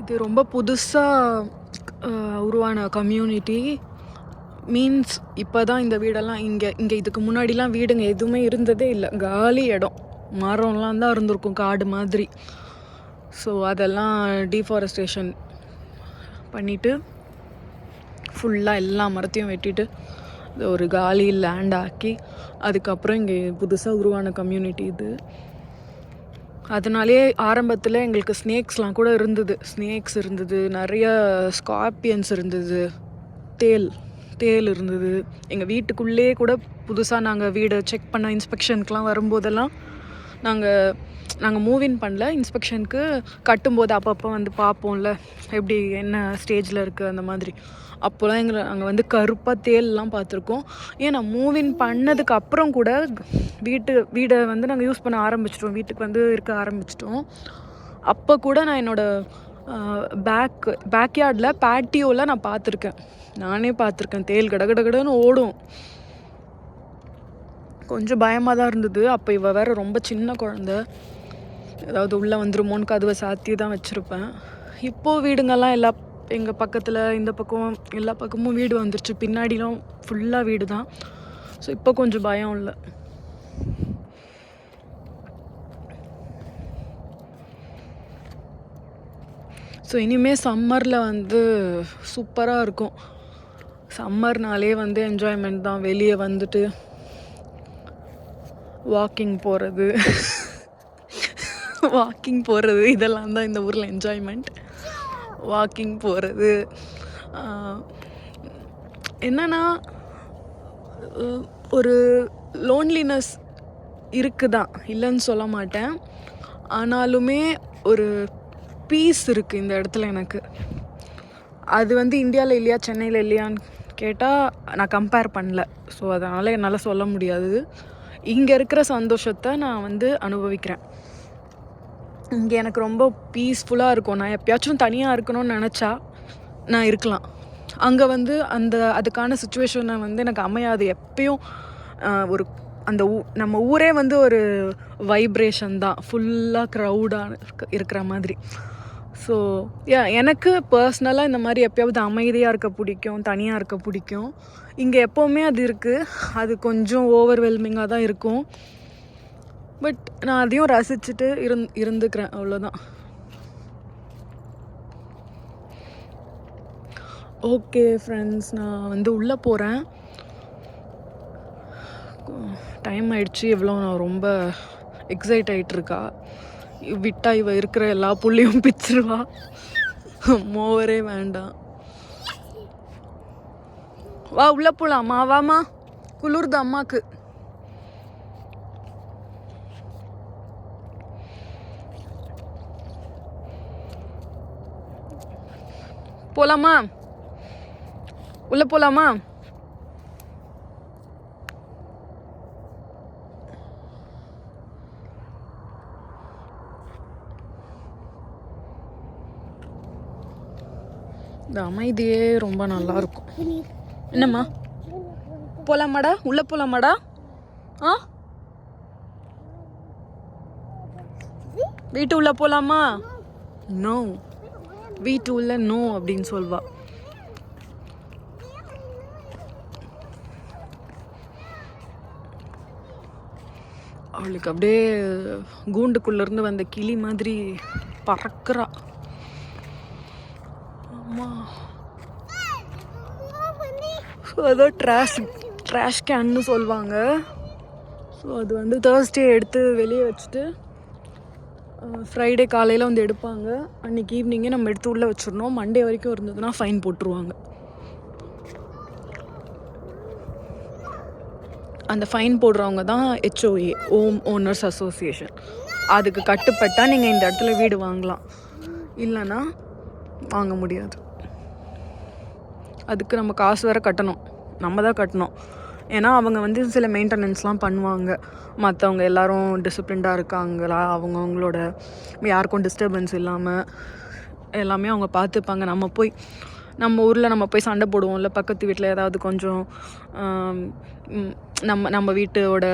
இது ரொம்ப புதுசாக உருவான கம்யூனிட்டி. மீன்ஸ் இப்போ தான் இந்த வீடெல்லாம் இங்கே இதுக்கு முன்னாடிலாம் வீடுங்க எதுவுமே இருந்ததே இல்லை. காலி இடம், மரம்லாம் தான் இருந்திருக்கும் காடு மாதிரி. ஸோ அதெல்லாம் டீஃபாரஸ்டேஷன் பண்ணிவிட்டு ஃபுல்லாக எல்லா மரத்தையும் வெட்டிட்டு ஒரு காலி லேண்ட் ஆக்கி அதுக்கப்புறம் இங்கே புதுசாக உருவான கம்யூனிட்டி இது. அதனாலே ஆரம்பத்தில் எங்களுக்கு ஸ்னேக்ஸ்லாம் கூட இருந்தது. ஸ்னேக்ஸ் இருந்தது, நிறைய ஸ்கார்பியன்ஸ் இருந்தது, தேல் இருந்தது. எங்கள் வீட்டுக்குள்ளே கூட புதுசாக நாங்கள் வீடை செக் பண்ண இன்ஸ்பெக்ஷனுக்குலாம் வரும்போதெல்லாம் நாங்கள் மூவின் பண்ணல, இன்ஸ்பெக்ஷனுக்கு கட்டும்போது அப்பப்போ வந்து பார்ப்போம்ல எப்படி என்ன ஸ்டேஜில் இருக்குது அந்த மாதிரி. அப்போலாம் நாங்கள் வந்து கருப்பாக தேல்லாம் பார்த்துருக்கோம். ஏன்னா மூவின் பண்ணதுக்கு அப்புறம் கூட வீடை வந்து நாங்கள் யூஸ் பண்ண ஆரம்பிச்சிட்டோம், வீட்டுக்கு வந்து இருக்க ஆரம்பிச்சிட்டோம். அப்போ கூட நான் என்னோடய பேக்யார்டில் பேட்டியோவில் நான் பார்த்துருக்கேன், நானே பார்த்துருக்கேன். தேல் கடகடன்னு ஓடும். கொஞ்சம் பயமாக தான் இருந்தது. அப்போ இவள் வேறு ரொம்ப சின்ன குழந்த, ஏதாவது உள்ளே வந்துருமோன்னு கதவை சாத்தி தான் வச்சுருப்பேன். இப்போது வீடுங்கள்லாம் எங்கள் பக்கத்தில் இந்த பக்கம் எல்லா பக்கமும் வீடு வந்துருச்சு, பின்னாடிலாம் ஃபுல்லாக வீடு தான். ஸோ இப்போ கொஞ்சம் பயம் இல்லை. ஸோ இனிமேல் சம்மரில் வந்து சூப்பராக இருக்கும். சம்மர்னாலே வந்து என்ஜாய்மெண்ட் தான். வெளியே வந்துட்டு வாக்கிங் போகிறது இதெல்லாம் தான் இந்த ஊரில் என்ஜாய்மெண்ட். வாக்கிங் போகிறது என்னன்னா ஒரு லோன்லினஸ் இருக்குதான், இல்லைன்னு சொல்ல மாட்டேன். ஆனாலுமே ஒரு பீஸ் இருக்குது இந்த இடத்துல எனக்கு. அது வந்து இந்தியாவில் இல்லையா சென்னையில் இல்லையான்னு கேட்டால் நான் கம்பேர் பண்ணல. ஸோ அதனால் என்னால் சொல்ல முடியாது. இங்கே இருக்கிற சந்தோஷத்தை நான் வந்து அனுபவிக்கிறேன். இங்கே எனக்கு ரொம்ப பீஸ்ஃபுல்லாக இருக்கும். நான் எப்பயாச்சும் தனியாக இருக்கணும்னு நினச்சா நான் இருக்கலாம். அங்கே வந்து அதுக்கான சுச்சுவேஷனை வந்து எனக்கு அமையாது. எப்பயும் ஒரு நம்ம ஊரே வந்து ஒரு வைப்ரேஷன் தான், ஃபுல்லாக க்ரௌடாக இருக்கிற மாதிரி. ஸோ எனக்கு பர்சனலாக இந்த மாதிரி எப்போயாவது அமைதியாக இருக்க பிடிக்கும், தனியாக இருக்க பிடிக்கும். இங்கே எப்போவுமே அது இருக்குது. அது கொஞ்சம் ஓவர்வெல்மிங்காக தான் இருக்கும். பட் நான் அதையும் ரசிச்சுட்டு இருந்துக்கிறேன், அவ்வளோதான். ஓகே ஃப்ரெண்ட்ஸ், நான் வந்து உள்ளே போகிறேன். டைம் ஆயிடுச்சு. எவ்வளோ நான் ரொம்ப எக்ஸைட் ஆகிட்டுருக்கா. விட்டா இவ இருக்கிற எல்லா புள்ளையும் பிச்சிருவா. மோவரே வேண்டாம். வா உள்ளே போகலாமா? வாமா, குளிர்து அம்மாக்கு. போகலாமா? உள்ளே போகலாமா? இந்த அமைதியே ரொம்ப நல்லா இருக்கும். என்னம்மா, போகலாமாடா? உள்ளே போகலாமாடா? வீட்டு உள்ளே போகலாமா? நோ, வீட்டு உள்ள நோ அப்படின்னு சொல்வா. அவளுக்கு அப்படியே கூண்டுக்குள்ளேருந்து வந்த கிளி மாதிரி பறக்கிறா. அம்மா, ஸோ அதோ ட்ராஷ் கேன்னு சொல்லுவாங்க. ஸோ அது வந்து தேர்ஸ்டே எடுத்து வெளியே வச்சுட்டு ஃப்ரைடே காலையில் வந்து எடுப்பாங்க. அன்றைக்கி ஈவினிங்கே நம்ம எடுத்து உள்ளே வச்சிடணும். மண்டே வரைக்கும் இருந்ததுன்னா ஃபைன் போட்டுருவாங்க. அந்த ஃபைன் போடுறவங்க தான் HOA, ஹோம் ஓனர்ஸ் அசோசியேஷன். அதுக்கு கட்டுப்பட்டால் நீங்கள் இந்த இடத்துல வீடு வாங்கலாம், இல்லைன்னா வாங்க முடியாது. அதுக்கு நம்ம காசு வேறு கட்டணும், நம்ம தான் கட்டணும். ஏன்னா அவங்க வந்து சில மெயின்டெனன்ஸ்லாம் பண்ணுவாங்க. மற்றவங்க எல்லோரும் டிசிப்ளின்டாக இருக்காங்களா, அவங்களோட யாருக்கும் டிஸ்டர்பன்ஸ் இல்லாமல் எல்லாமே அவங்க பார்த்துப்பாங்க. நம்ம ஊரில் போய் சண்டை போடுவோம்ல, பக்கத்து வீட்டில் ஏதாவது கொஞ்சம் நம்ம வீட்டோட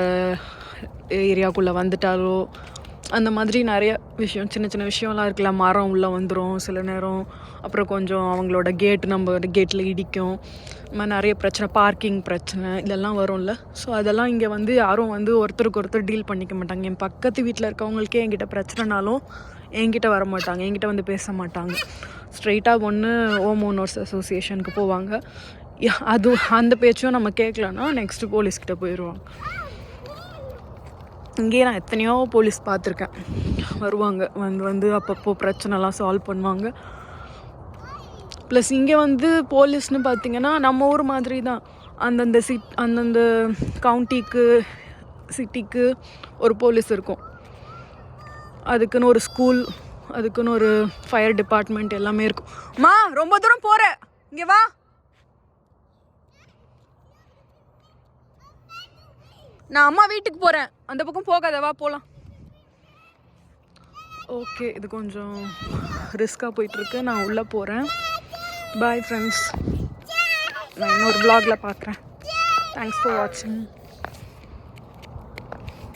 ஏரியாக்குள்ளே வந்துட்டாலோ அந்த மாதிரி நிறைய விஷயம், சின்ன சின்ன விஷயம்லாம் இருக்குல்ல. மரம் உள்ளே வந்துடும் சில நேரம், அப்புறம் கொஞ்சம் அவங்களோட நம்ம கேட்டில் இடிக்கும். இந்த மாதிரி நிறைய பிரச்சனை, பார்க்கிங் பிரச்சனை இதெல்லாம் வரும்ல. ஸோ அதெல்லாம் இங்கே வந்து யாரும் வந்து ஒருத்தருக்கு ஒருத்தர் டீல் பண்ணிக்க மாட்டாங்க. என் பக்கத்து வீட்டில் இருக்கவங்களுக்கே என்கிட்ட பிரச்சனைனாலும் என்கிட்ட வர மாட்டாங்க, என்கிட்ட வந்து பேச மாட்டாங்க. ஸ்ட்ரெயிட்டாக ஒன்று ஹோம் ஓனர்ஸ் அசோசியேஷனுக்கு போவாங்க. அது அந்த பேச்சும் நம்ம கேட்கலன்னா நெக்ஸ்ட்டு போலீஸ்கிட்ட போயிடுவாங்க. இங்கேயே நான் எத்தனையோ போலீஸ் பார்த்துருக்கேன். வருவாங்க, வந்து அப்பப்போ பிரச்சனைலாம் சால்வ் பண்ணுவாங்க. ப்ளஸ் இங்கே வந்து போலீஸ்னு பார்த்திங்கன்னா நம்ம ஊர் மாதிரி தான். அந்தந்த கவுண்டிக்கு சிட்டிக்கு ஒரு போலீஸ் இருக்கும். அதுக்குன்னு ஒரு ஸ்கூல், அதுக்குன்னு ஒரு ஃபயர் டிபார்ட்மெண்ட் எல்லாமே இருக்கும். மா ரொம்ப தூரம் போகிற, இங்கே வா. நான் அம்மா வீட்டுக்கு போகிறேன், அந்த பக்கம் போகாத, வா போகலாம். ஓகே, இது கொஞ்சம் ரிஸ்க்காக போயிட்டுருக்கு. நான் உள்ளே போகிறேன். பாய் ஃப்ரெண்ட்ஸ், நான் இன்னொரு vlogல பார்க்குறேன். தேங்க்ஸ் ஃபார் வாட்சிங்.